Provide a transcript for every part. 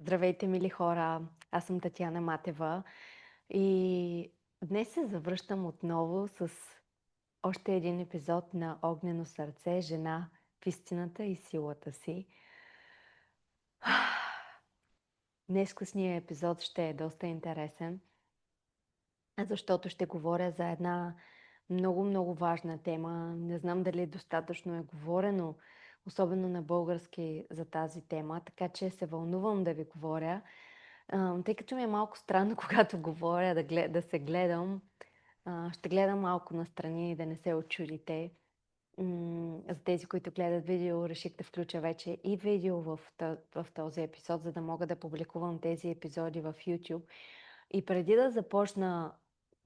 Здравейте, мили хора! Аз съм Татяна Матева и днес се завръщам отново с още един епизод на Огнено сърце, жена в истината и силата си. Днескашния епизод ще е доста интересен, защото ще говоря за една много важна тема. Не знам дали достатъчно е говорено, особено на български, за тази тема, така че се вълнувам да ви говоря. Тъй като ми е малко странно, когато говоря, да се гледам, ще гледам малко настрани и да не се очудите. За тези, които гледат видео, реших да включа вече и видео в този епизод, за да мога да публикувам тези епизоди в YouTube. И преди да започна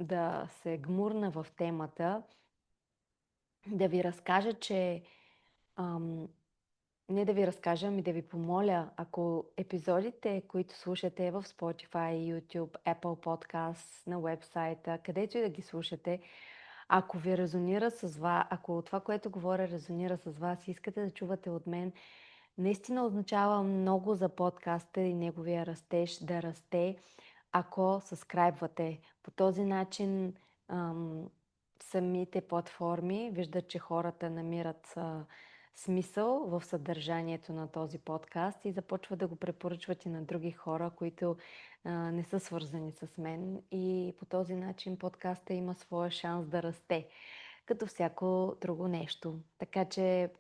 да се гмурна в темата, да ви разкажа, че не да ви разкажа, ами да ви помоля, ако епизодите, които слушате в Spotify, YouTube, Apple Podcasts, на вебсайта, където и да ги слушате, ако ви резонира с вас, ако това, което говоря, резонира с вас и искате да чувате от мен, наистина означава много за подкаста и неговия растеж да расте, ако съскрайбвате. По този начин самите платформи виждат, че хората намират смисъл в съдържанието на този подкаст и започват да го препоръчват и на други хора, които не са свързани с мен. И по този начин подкаста има своя шанс да расте, като всяко друго нещо. Така че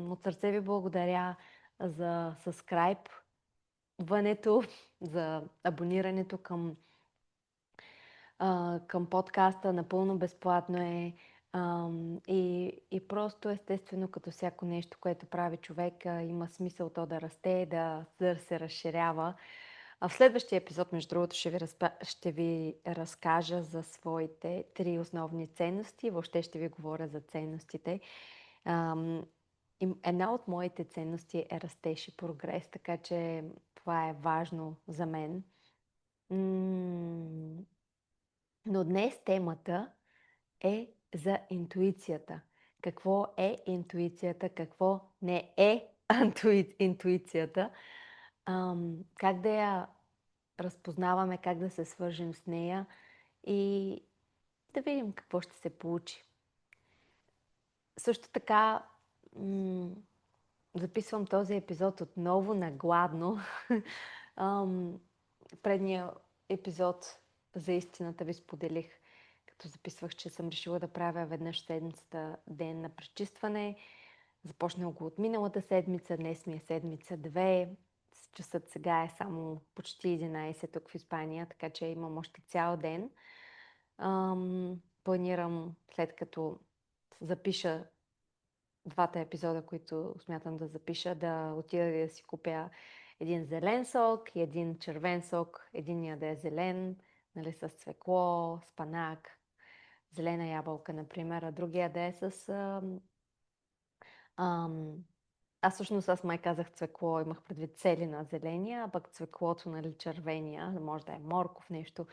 от сърце ви благодаря за subscribe, вънето, за абонирането към подкаста. Напълно безплатно е. И просто естествено, като всяко нещо, което прави човек, има смисъл то да расте, да се разширява. В следващия епизод, между другото, ще ви разкажа за своите 3 основни ценности. Въобще ще ви говоря за ценностите. Една от моите ценности е растеж и прогрес, така че това е важно за мен. Но днес темата е за интуицията. Какво е интуицията, какво не е интуицията, как да я разпознаваме, как да се свържем с нея и да видим какво ще се получи. Също така записвам този епизод отново на гладно. Предния епизод за истината ви споделих, като записвах, че съм решила да правя веднъж седмицата ден на пречистване. Започнах го от миналата седмица, днес ми е седмица 2. Часът сега е само почти 11 тук в Испания, така че имам още цял ден. Планирам, след като запиша двата епизода, които смятам да запиша, да отида да си купя един зелен сок и един червен сок. Единия да е зелен, нали, с цвекло, спанак, зелена ябълка, например, а другия да е с... Аз всъщност май казах цвекло, имах предвид целина зеления, а пък цвеклото, нали, червения, може да е морков, нещо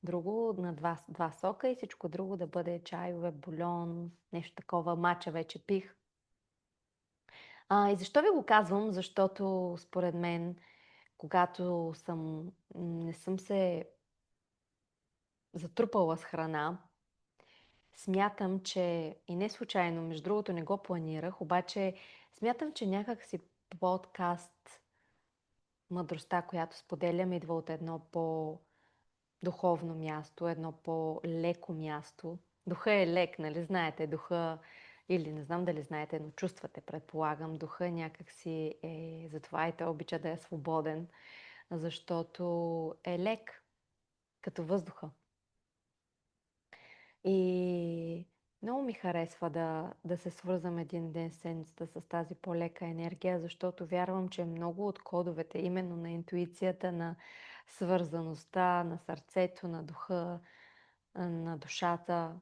друго, на два сока и всичко друго да бъде чайове, бульон, нещо такова, мача вече пих. И защо ви го казвам? Защото според мен, когато не съм се затрупала с храна, смятам, че и не случайно, между другото не го планирах, обаче смятам, че някак си подкаст мъдростта, която споделям, идва от едно по-духовно място, едно по-леко място. Духа е лек, нали знаете, духа, или не знам дали знаете, но чувствате, предполагам, духа някак си е, затова и той обича да е свободен, защото е лек, като въздуха. И много ми харесва да се свързвам един ден седмицата с тази по-лека енергия, защото вярвам, че много от кодовете, именно на интуицията, на свързаността, на сърцето, на духа, на душата,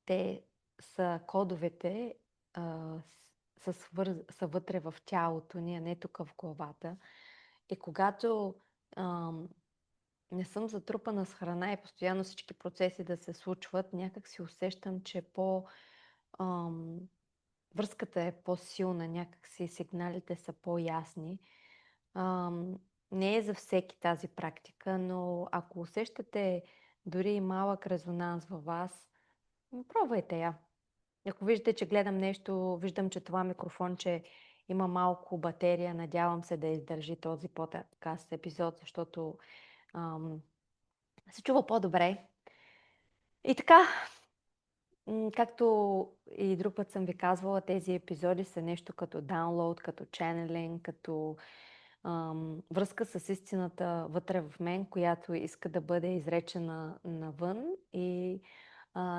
те са кодовете, са вътре в тялото ни, а не тук в главата. И когато не съм затрупана с храна и постоянно всички процеси да се случват, някак си усещам, че връзката е по-силна, някак си сигналите са по-ясни. Не е за всеки тази практика, но ако усещате дори и малък резонанс във вас, пробвайте я. Ако виждате, че гледам нещо, виждам, че това микрофонче има малко батерия, надявам се да издържи този подкаст епизод, защото ам, се чува по-добре. И така, както и друг път съм ви казвала, тези епизоди са нещо като download, като channeling, като връзка с истината вътре в мен, която иска да бъде изречена навън и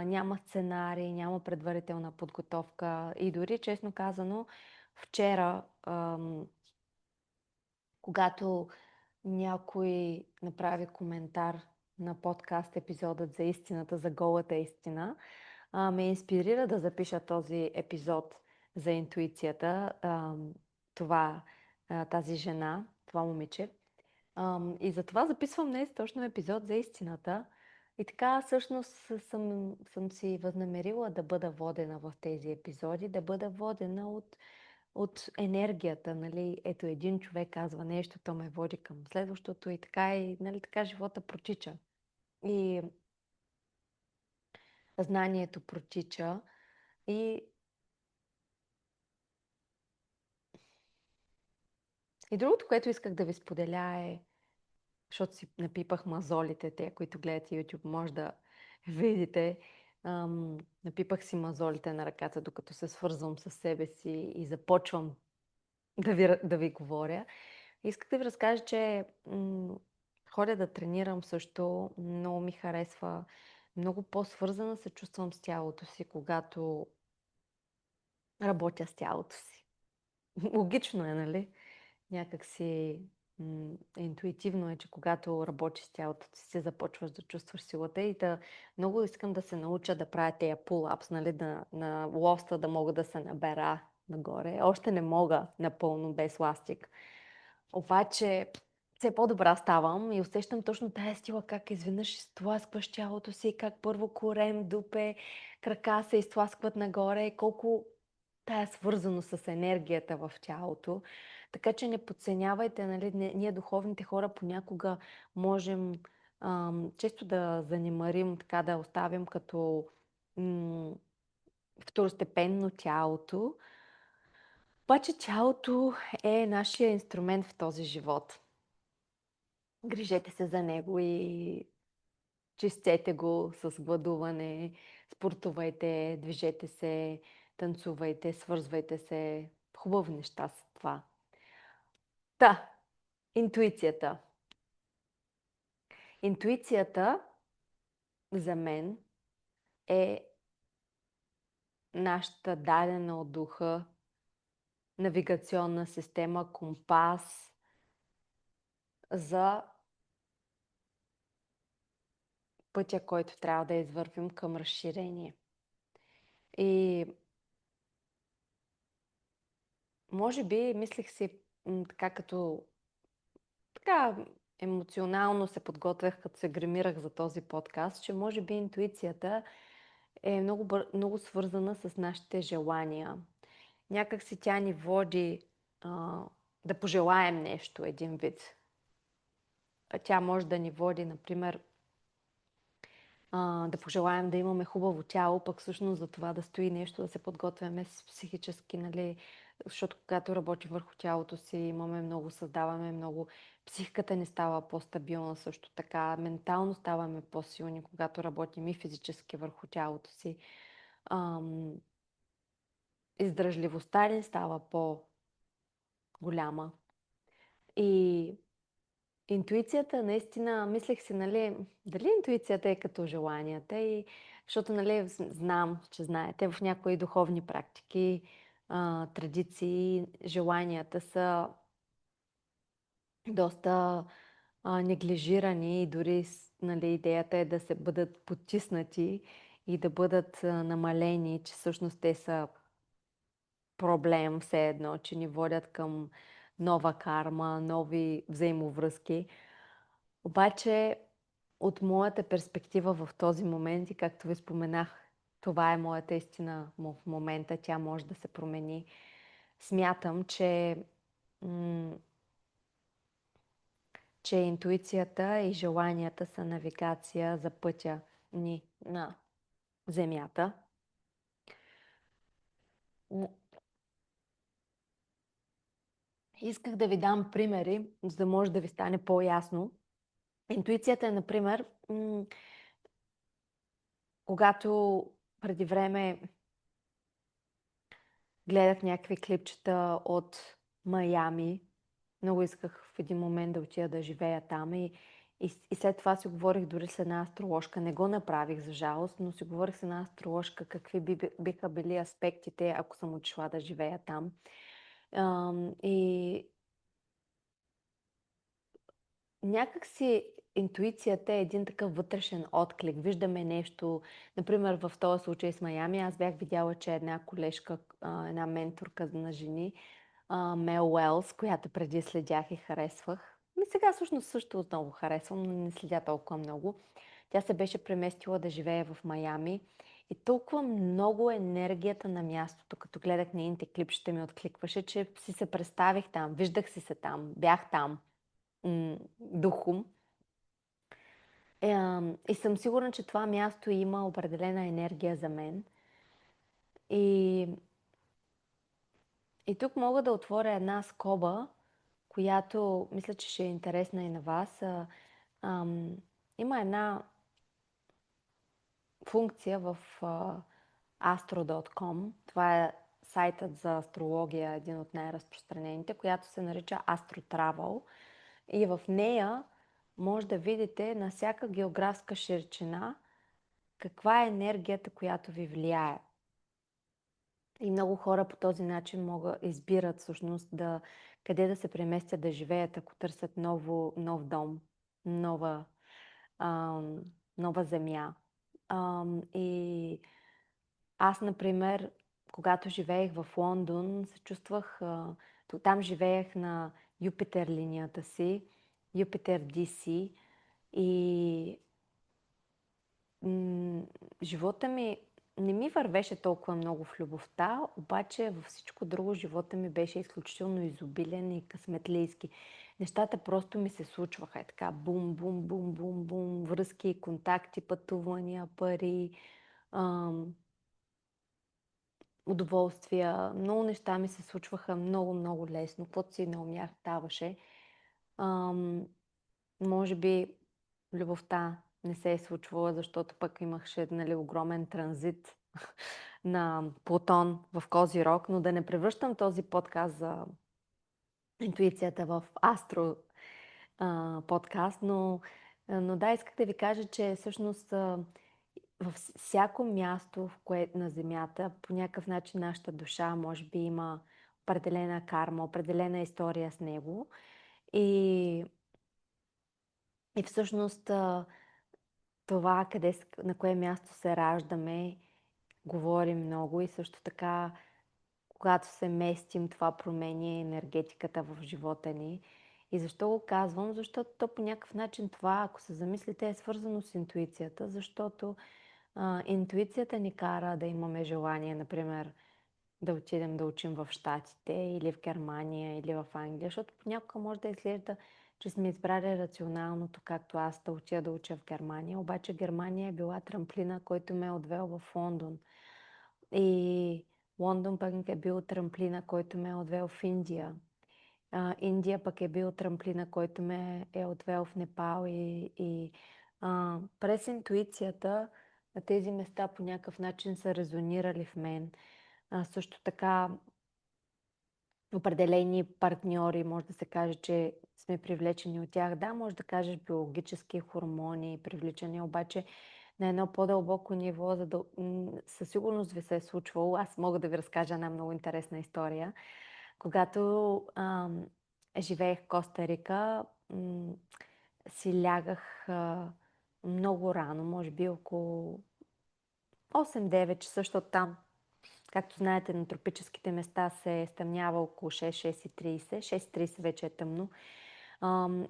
няма сценарий, няма предварителна подготовка. И дори, честно казано, вчера, когато някой направи коментар на подкаст епизодът за истината, за голата истина, ме инспирира да запиша този епизод за интуицията. Това, тази жена, това момиче. И затова записвам днес точно епизод за истината. И така всъщност съм си възнамерила да бъда водена в тези епизоди, да бъда водена от енергията. Нали? Ето един човек казва нещо, то ме води към следващото и нали, така живота протича. И знанието протича. И, и другото, което исках да ви споделя е, защото си напипах мазолите, те, които гледате YouTube, може да видите. Напипах си мазолите на ръката, докато се свързвам с себе си и започвам да ви говоря. Исках да ви разкажа, че ходя да тренирам също. Много ми харесва. Много по-свързана се чувствам с тялото си, когато работя с тялото си. Логично е, нали? Някак си интуитивно е, че когато работиш с тялото си, започваш да чувстваш силата и много искам да се науча да правя тези pull-ups, нали, на лоста да мога да се набера нагоре. Още не мога напълно без ластик. Обаче все по-добра ставам и усещам точно тая сила, как изведнъж изтласкваш тялото си, как първо корем, дупе, крака се изтласкват нагоре, колко тая свързано с енергията в тялото. Така че не подценявайте, нали, ние духовните хора понякога можем често да занемарим, така да оставим като второстепенно тялото. Обаче тялото е нашия инструмент в този живот. Грижете се за него и чистете го с гладуване, спортувайте, движете се, танцувайте, свързвайте се. Хубави неща са това. Та, интуицията. Интуицията за мен е нашата дадена от духа навигационна система, компас за пътя, който трябва да извървим към разширение. И може би, мислих си така като така емоционално се подготвях, като се гримирах за този подкаст, че може би интуицията е много свързана с нашите желания. Някак си тя ни води да пожелаем нещо, един вид. Тя може да ни води, например, да пожелаем да имаме хубаво тяло, пък всъщност за това да стои нещо, да се подготвяме психически, нали, защото когато работи върху тялото си, създаваме много, психиката ни става по-стабилна също така, ментално ставаме по-силни, когато работим и физически върху тялото си. Издръжливостта ни става по-голяма. И интуицията, наистина, мислех си, нали, дали интуицията е като желанията защото, нали, знам, че знаете, в някои духовни практики, традиции, желанията са доста неглижирани и дори, нали, идеята е да се бъдат потиснати и да бъдат намалени, че всъщност те са проблем все едно, че ни водят към нова карма, нови взаимовръзки. Обаче, от моята перспектива в този момент и както ви споменах, това е моята истина в момента, тя може да се промени. Смятам, че че интуицията и желанията са навигация за пътя ни на Земята. Исках да ви дам примери, за да може да ви стане по-ясно. Интуицията е, например, когато преди време гледах някакви клипчета от Майами, много исках в един момент да отида да живея там и след това си говорих дори с една астрологка. Не го направих, за жалост, но си говорих с една астрологка какви биха били аспектите, ако съм отишла да живея там. И някак си интуицията е един такъв вътрешен отклик. Виждаме нещо. Например, в този случай с Майами, аз бях видяла, че една колежка, една менторка на жени, Мел Уелс, която преди следях и харесвах. И сега всъщност също отново харесвам, но не следя толкова много. Тя се беше преместила да живее в Майами и толкова много енергията на мястото, като гледах нейните клипчета ми откликваше, че си се представих там, виждах си се там, бях там духом. И съм сигурна, че това място има определена енергия за мен. И тук мога да отворя една скоба, която мисля, че ще е интересна и на вас. Има една функция в astro.com. Това е сайтът за астрология, един от най-разпространените, която се нарича Astro Travel. И в нея може да видите на всяка географска широчина каква е енергията, която ви влияе. И много хора по този начин избират всъщност къде да се преместят да живеят, ако търсят нов дом, нова земя. И аз, например, когато живеех в Лондон, се чувствах, там живеех на Юпитер линията си, Юпитер DC и живота ми не ми вървеше толкова много в любовта, обаче във всичко друго живота ми беше изключително изобилен и късметлийски. Нещата просто ми се случваха така бум, бум, бум, бум, бум, връзки, контакти, пътувания, пари, удоволствия. Много неща ми се случваха много, много лесно. Каквото си не умях, ставаше. Може би любовта не се е случвала, защото пък имаше огромен транзит на Плутон в Козирог, но да не превръщам този подкаст за интуицията в астро подкаст, но да, исках да ви кажа, че всъщност във всяко място на Земята, по някакъв начин нашата душа може би има определена карма, определена история с него и всъщност това на кое място се раждаме, говори много и също така, когато се местим, това променя енергетиката в живота ни. И защо го казвам? Защото то по някакъв начин това, ако се замислите, е свързано с интуицията, защото интуицията ни кара да имаме желание, например, да отидем да учим в Щатите или в Германия или в Англия, защото понякога може да изглежда, че сме избрали рационалното, както аз да отида да уча в Германия. Обаче Германия е била трамплина, който ме е отвел в Лондон. И Лондон пък е бил трамплина, който ме е отвел в Индия. Индия пък е бил трамплина, който ме е отвел в Непал и през интуицията на тези места по някакъв начин са резонирали в мен. Също така определени партньори, може да се каже, че сме привлечени от тях. Да, може да кажеш биологически хормони, привличане, обаче на едно по-дълбоко ниво, със сигурност ви се е случвало. Аз мога да ви разкажа една много интересна история. Когато живеех в Коста Рика, си лягах много рано, може би около 8-9 часа, защото там, както знаете, на тропическите места се стъмнява около 6-6:30. 6:30 вече е тъмно.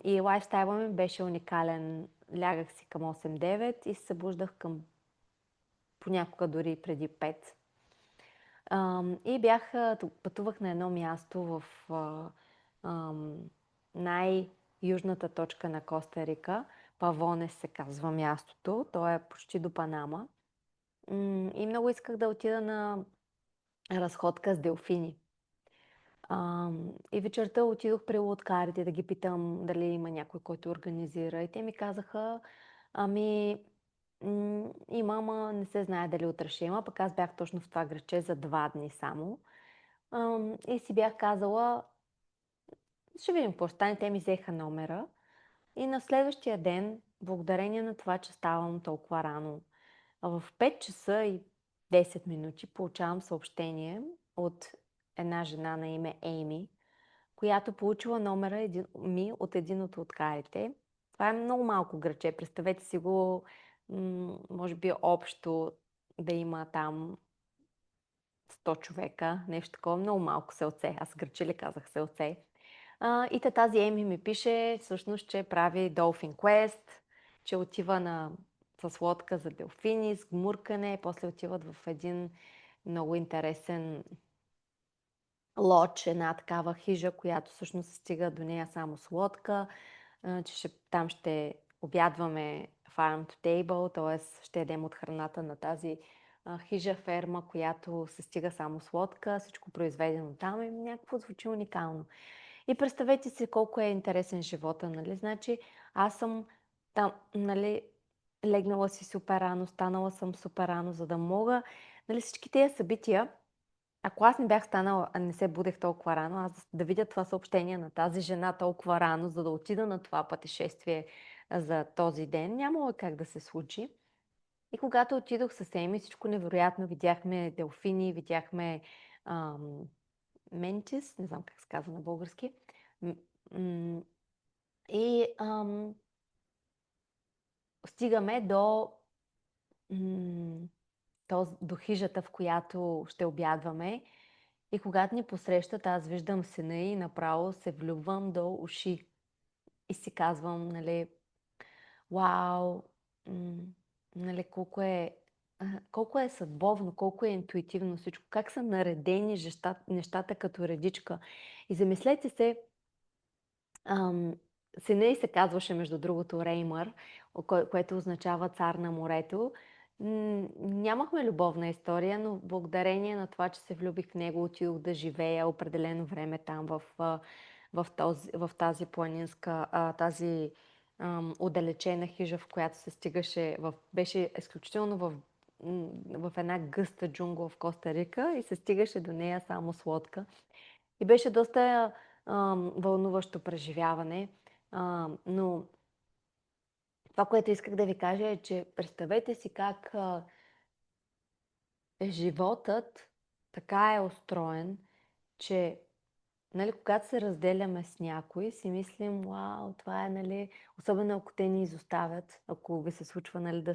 И лайфстайла ми беше уникален. Лягах си към 8-9 и се събуждах към понякога дори преди 5. И пътувах на едно място в южната точка на Коста Рика. Павонес се казва мястото. То е почти до Панама. И много исках да отида на разходка с делфини. И вечерта отидох при лодкарите да ги питам дали има някой, който организира. И те ми казаха, ами има, ама не се знае дали утре ще има. Пък аз бях точно в това граче за 2 дни само. И си бях казала, ще видим какво ще стане. Те ми взеха номера. И на следващия ден, благодарение на това, че ставам толкова рано, в 5 часа и 10 минути получавам съобщение от една жена на име Ейми, която получила номера ми от един от лодкарите. Това е много малко граче. Представете си го, може би общо да има там 100 човека, нещо такова, много малко селце. Аз граче ли казах селце. И тази Еми ми пише всъщност, че прави Dolphin Quest, че отива с лодка за делфини, с гмуркане, после отиват в един много интересен лодж, една такава хижа, която всъщност се стига до нея само с лодка, че там ще обядваме farm to table, т.е. ще ядем от храната на тази хижа, ферма, която се стига само с лодка, всичко произведено там и някакво звучи уникално. И представете си колко е интересен живота, нали? Значи аз съм там, нали, легнала си супер рано, станала съм супер рано, за да мога, нали, всички тези събития, ако аз не бях станала, не се будех толкова рано, аз да видя това съобщение на тази жена толкова рано, за да отида на това пътешествие за този ден, нямало как да се случи. И когато отидох с Еми, всичко невероятно, видяхме делфини, видяхме ментис, не знам как се казва на български. И стигаме до хижата, в която ще обядваме. И когато ни посрещат, аз виждам сина и направо се влюбвам до уши. И си казвам, нали, вау, нали, колко е съдбовно, колко е интуитивно всичко, как са наредени нещата като редичка. И замислете се, сина й се казваше, между другото, Реймър, което означава цар на морето. Нямахме любовна история, но благодарение на това, че се влюбих в него, отидох да живея определено време там в тази планинска, тази отдалечена хижа, в която се стигаше, беше изключително в една гъста джунгла в Коста Рика и се стигаше до нея само с лодка. И беше доста вълнуващо преживяване, но това, което исках да ви кажа е, че представете си как животът така е устроен, че, нали, когато се разделяме с някой, си мислим, вау, това е, нали, особено ако те ни изоставят, ако ви се случва, нали,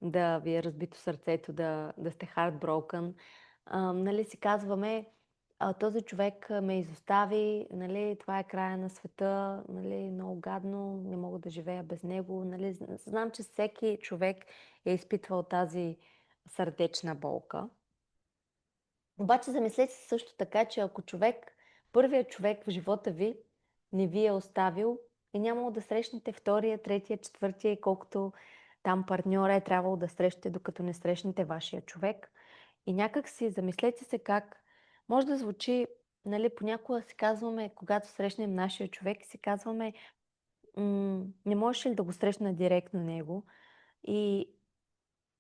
да ви е разбито сърцето, да сте heartbroken, нали, си казваме, този човек ме изостави, нали, това е края на света, нали, много гадно, не мога да живея без него. Нали. Знам, че всеки човек е изпитвал тази сърдечна болка. Обаче замислете се също така, че ако първият човек в живота ви не ви е оставил, е нямало да срещнете втория, третия, четвъртия и колкото там партньора е трябвало да срещате, докато не срещнете вашия човек. И някак си замислете се как може да звучи, нали, понякога си казваме, когато срещнем нашия човек, си казваме, не можеш ли да го срещна директно него? И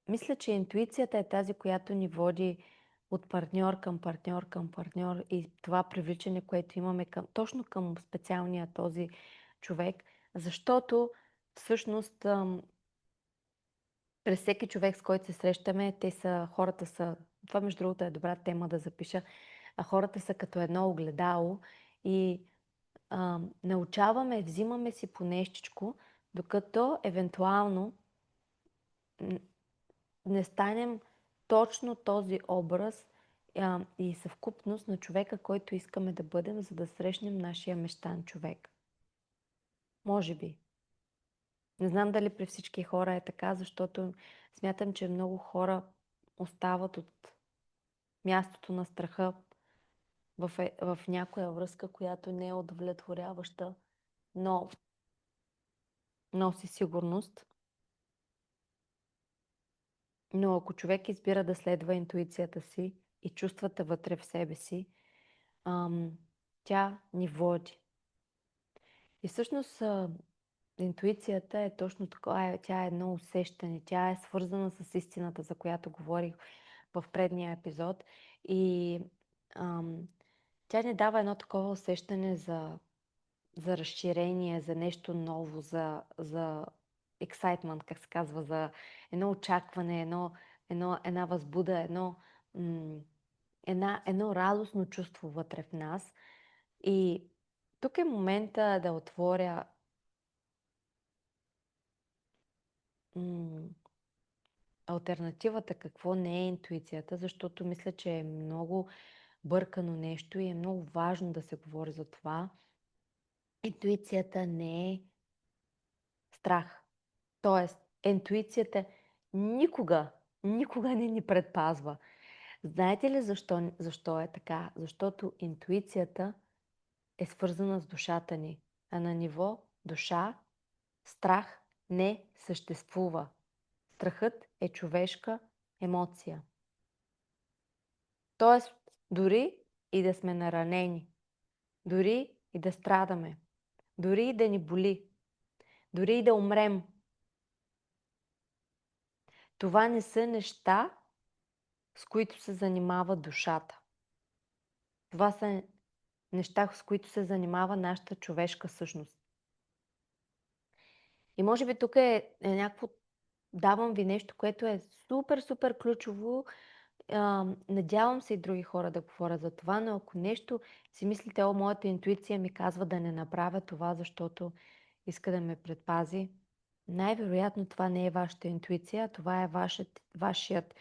мисля, че интуицията е тази, която ни води от партньор към партньор към партньор и това привличане, което имаме точно към специалния този човек, защото всъщност през всеки човек, с който се срещаме, хората са, това между другото е добра тема да запиша, хората са като едно огледало и научаваме, взимаме си по нещичко, докато евентуално не станем точно този образ и съвкупност на човека, който искаме да бъдем, за да срещнем нашия мечтан човек. Може би. Не знам дали при всички хора е така, защото смятам, че много хора остават от мястото на страха в някоя връзка, която не е удовлетворяваща но носи сигурност. Но ако човек избира да следва интуицията си и чувствата вътре в себе си, ам, тя ни води. И всъщност интуицията е точно така, тя е едно усещане, тя е свързана с истината, за която говорих в предния епизод. И ам, тя ни дава едно такова усещане за разширение, за нещо ново, за excitement, как се казва, за едно очакване, една възбуда, едно радостно чувство вътре в нас. И тук е момента да отворя м- алтернативата, какво не е интуицията, защото мисля, че е много бъркано нещо и е много важно да се говори за това. Интуицията не е страх. Тоест, интуицията никога не ни предпазва. Знаете ли защо е така? Защото интуицията е свързана с душата ни. А на ниво душа страх не съществува. Страхът е човешка емоция. Тоест, дори и да сме наранени, дори и да страдаме, дори и да ни боли, дори и да умрем, това не са неща, с които се занимава душата. Това са неща, с които се занимава нашата човешка същност. И може би тук е някакво... Давам ви нещо, което е супер ключово. Надявам се и други хора да говорят за това, но ако нещо си мислите, моята интуиция ми казва да не направя това, защото иска да ме предпази, най-вероятно това не е вашата интуиция, това е вашият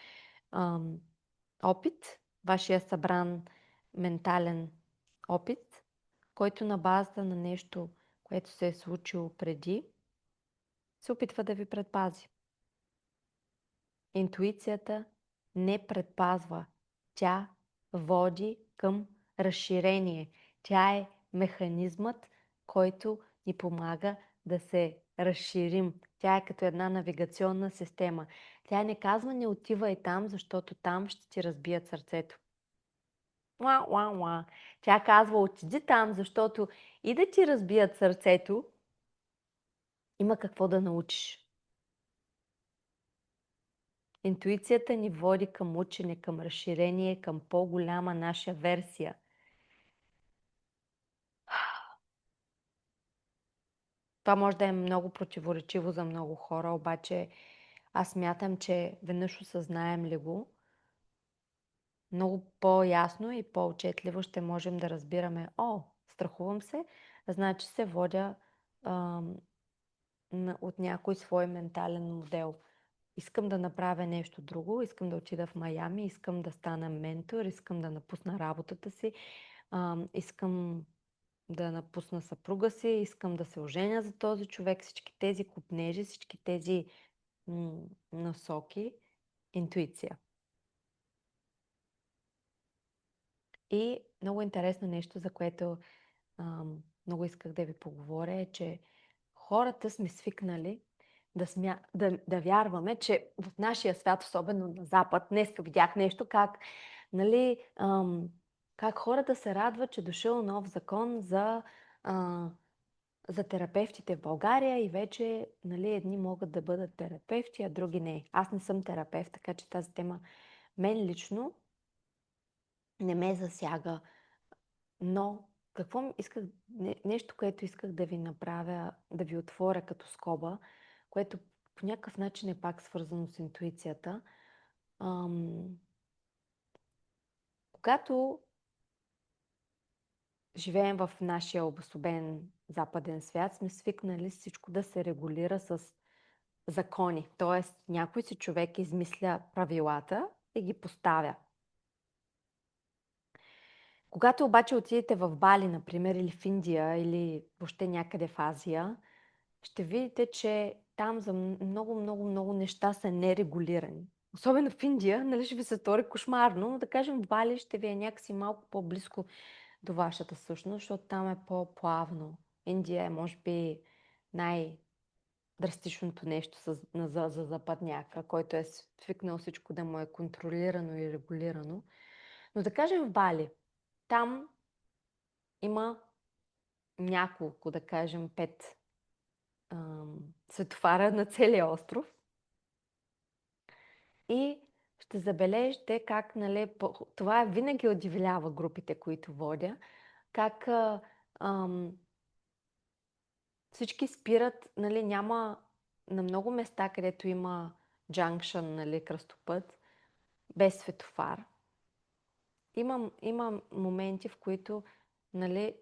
опит, вашия събран ментален опит, който на базата на нещо, което се е случило преди, се опитва да ви предпази. Интуицията не предпазва. Тя води към разширение. Тя е механизмът, който ни помага да се разширим. Тя е като една навигационна система. Тя не казва не отивай там, защото там ще ти разбият сърцето. Тя казва отиди там, защото и да ти разбият сърцето, има какво да научиш. Интуицията ни води към учене, към разширение, към по-голяма наша версия. Това може да е много противоречиво за много хора, обаче аз смятам, че веднъж осъзнаем ли го, много по-ясно и по-отчетливо ще можем да разбираме, страхувам се, значи се водя от някой свой ментален модел. Искам да направя нещо друго, искам да отида в Майами, искам да стана ментор, искам да напусна работата си, искам да напусна съпруга си, искам да се оженя за този човек, всички тези купнежи, всички тези насоки, интуиция. И много интересно нещо, за което много исках да ви поговоря, е, че хората сме свикнали да вярваме, че в нашия свят, особено на Запад, днес видях нещо, нали, как хората се радват, че дошъл нов закон за терапевтите в България и вече, нали, едни могат да бъдат терапевти, а други не. Аз не съм терапевт, така че тази тема мен лично не ме засяга. Но нещо, което исках да ви направя, да ви отворя като скоба, което по някакъв начин е пак свързано с интуицията. Когато живеем в нашия обособен западен свят, сме свикнали всичко да се регулира с закони. Тоест, някой си човек измисля правилата и ги поставя. Когато обаче отидете в Бали, например, или в Индия, или въобще някъде в Азия, ще видите, че там за много неща са нерегулирани. Особено в Индия, нали, ще ви се стори кошмарно, но да кажем в Бали ще ви е някакси малко по-близко до вашата същност, защото там е по-плавно. Индия е, може би, драстичното нещо за западняка, който е свикнал всичко да му е контролирано и регулирано. Но да кажем в Бали, там има няколко, да кажем 5 светофара на целия остров и ще забележите как, нали, това винаги удивлява групите, които водя, как всички спират, нали, няма на много места, където има джанкшън, нали, кръстопът, без светофар. Има моменти, в които, нали,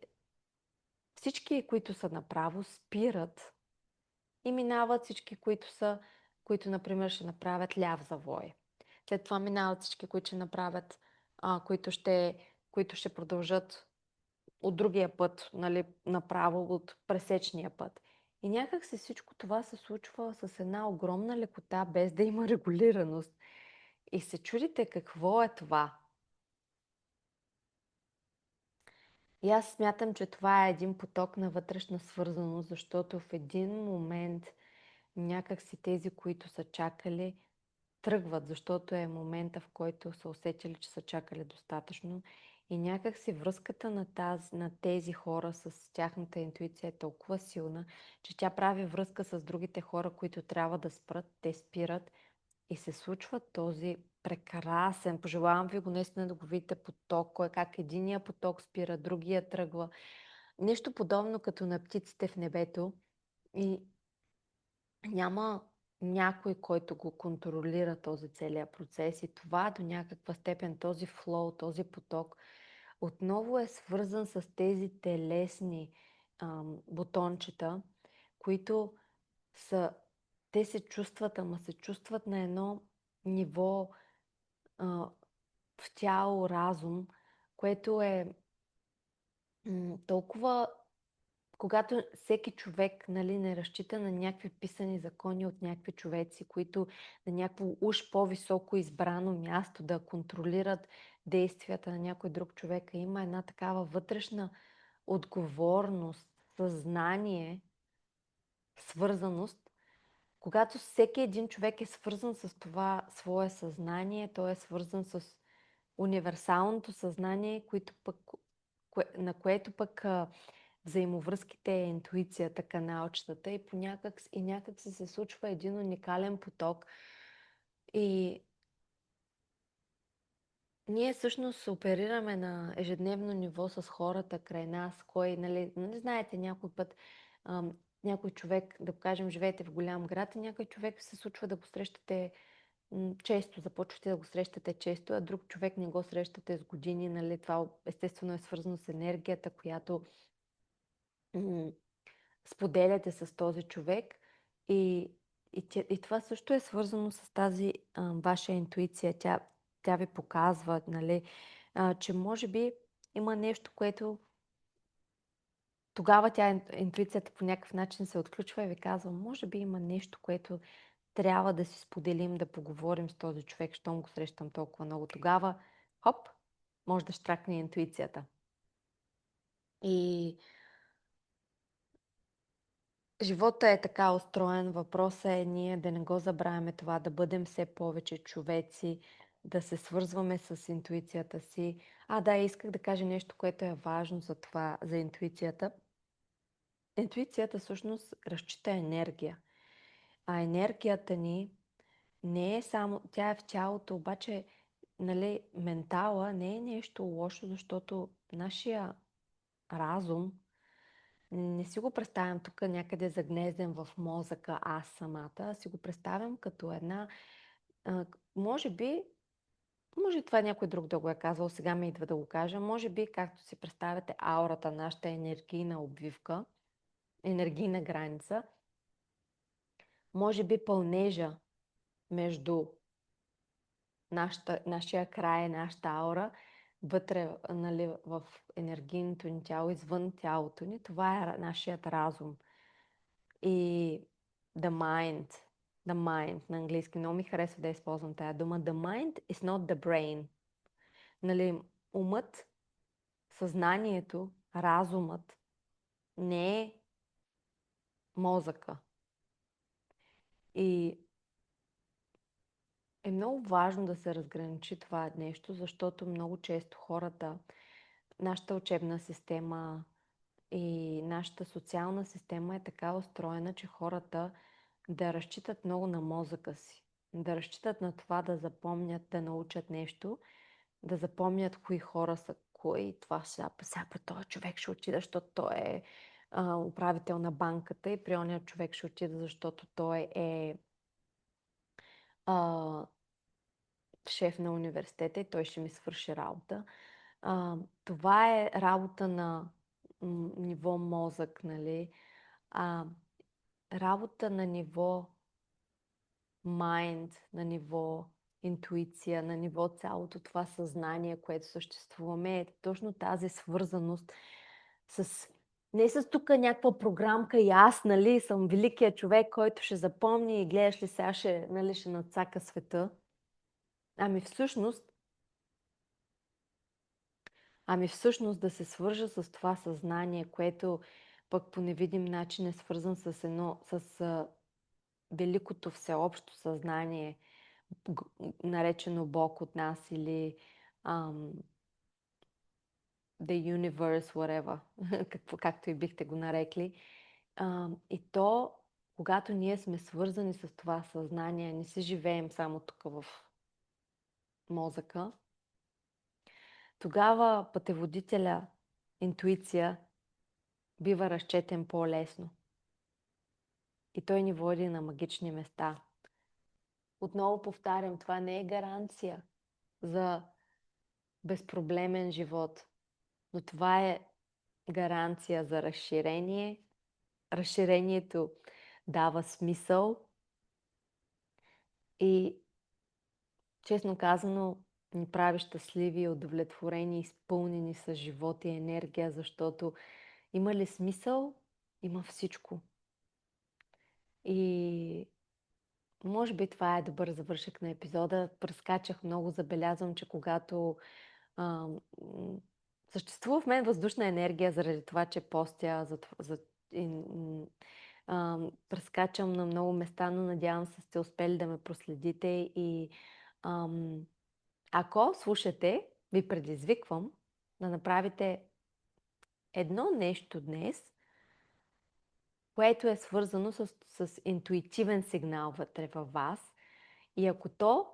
всички, които са направо, спират и минават всички, които, например, ще направят ляв завой. След това минават всички, които ще направят, които ще продължат от другия път, нали, направо от пресечния път. И някак се всичко това се случва с една огромна лекота, без да има регулираност. И се чудите какво е това. И аз смятам, че това е един поток на вътрешна свързаност, защото в един момент някак си тези, които са чакали, тръгват, защото е момента, в който са усетили, че са чакали достатъчно. И някак си връзката на тези хора с тяхната интуиция е толкова силна, че тя прави връзка с другите хора, които трябва да спрат. Те спират и се случва този прекрасен, пожелавам ви го наистина да го видите поток, кой как единия поток спира, другия тръгва. Нещо подобно като на птиците в небето и няма някой, който го контролира този целият процес и това до някаква степен, този флоу, този поток отново е свързан с тези телесни бутончета, които са, те се чувстват, ама се чувстват на едно ниво в тяло, разум, което е толкова, когато всеки човек, нали, не разчита на някакви писани закони от някакви човеци, които на някакво уж по-високо избрано място да контролират действията на някой друг човек, има една такава вътрешна отговорност, съзнание, свързаност. Когато всеки един човек е свързан с това свое съзнание, той е свързан с универсалното съзнание, на което пък взаимовръзките е интуицията, каналчетата и някак се случва един уникален поток. И ние всъщност оперираме на ежедневно ниво с хората край нас, нали знаете, някой път някой човек, да кажем, живеете в голям град и някой човек се случва да посрещате често, започвате да го срещате често, а друг човек не го срещате с години, нали, това естествено е свързано с енергията, която споделяте с този човек и това също е свързано с тази ваша интуиция. Тя ви показва, нали, че може би има нещо, което тогава интуицията по някакъв начин се отключва и ви казва, може би има нещо, което трябва да си споделим, да поговорим с този човек, щом го срещам толкова много. Тогава, хоп, може да щракне интуицията. И живота е така устроен. Въпросът е ние да не го забравяме това, да бъдем все повече човеци, да се свързваме с интуицията си. Да, исках да кажа нещо, което е важно за това, за интуицията. Интуицията всъщност разчита енергия. А енергията ни не е само, тя е в тялото, обаче, нали, ментала не е нещо лошо, защото нашия разум, не си го представям тук някъде загнезден в мозъка аз самата, а си го представям като една, може би, може това някой друг да го е казал, сега ми идва да го кажа, може би, както си представяте аурата, нашата енергийна обвивка, енергийна граница, може би пълнежа между нашия край, нашата аура, вътре, нали, в енергийното ни тяло, извън тялото ни, това е нашият разум. И the mind на английски, много ми харесва да използвам тая дума. The mind is not the brain. Нали, умът, съзнанието, разумът не е мозъка. И е много важно да се разграничи това нещо, защото много често хората, нашата учебна система и нашата социална система е така устроена, че хората да разчитат много на мозъка си. Да разчитат на това да запомнят, да научат нещо, да запомнят кои хора са кои. Това сега, този човек ще отида, защото той е управител на банката и при ония човек ще отида, защото той е а, шеф на университета и той ще ми свърши работа. Това е работа на ниво мозък, нали? А, работа на ниво mind, на ниво интуиция, на ниво цялото това съзнание, което съществуваме, е точно тази свързаност с... Не с тук някаква програмка и аз, нали, съм великият човек, който ще запомни и гледаш ли сега ще, нали, ще надцака света. Ами всъщност, да се свържа с това съзнание, което пък по невидим начин е свързан с великото всеобщо съзнание, наречено Бог от нас или ам, the universe, whatever, както и бихте го нарекли. И то, когато ние сме свързани с това съзнание, не си живеем само тук в мозъка, тогава пътеводителя, интуиция, бива разчетен по-лесно. И той ни води на магични места. Отново повтарям, това не е гаранция за безпроблемен живот, но това е гаранция за разширение. Разширението дава смисъл и, честно казано, ни прави щастливи, удовлетворени, изпълнени с живот и енергия, защото има ли смисъл, има всичко. И може би това е добър завършек на епизода. Прескачах много, забелязвам, че когато а, съществува в мен въздушна енергия заради това, че постя, прескачам на много места, но надявам се сте успели да ме проследите и ам, ако слушате, ви предизвиквам да направите едно нещо днес, което е свързано с интуитивен сигнал вътре във вас и ако то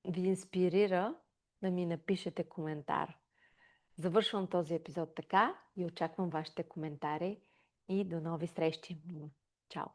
ви инспирира, да ми напишете коментар. Завършвам този епизод така и очаквам вашите коментари и до нови срещи. Чао!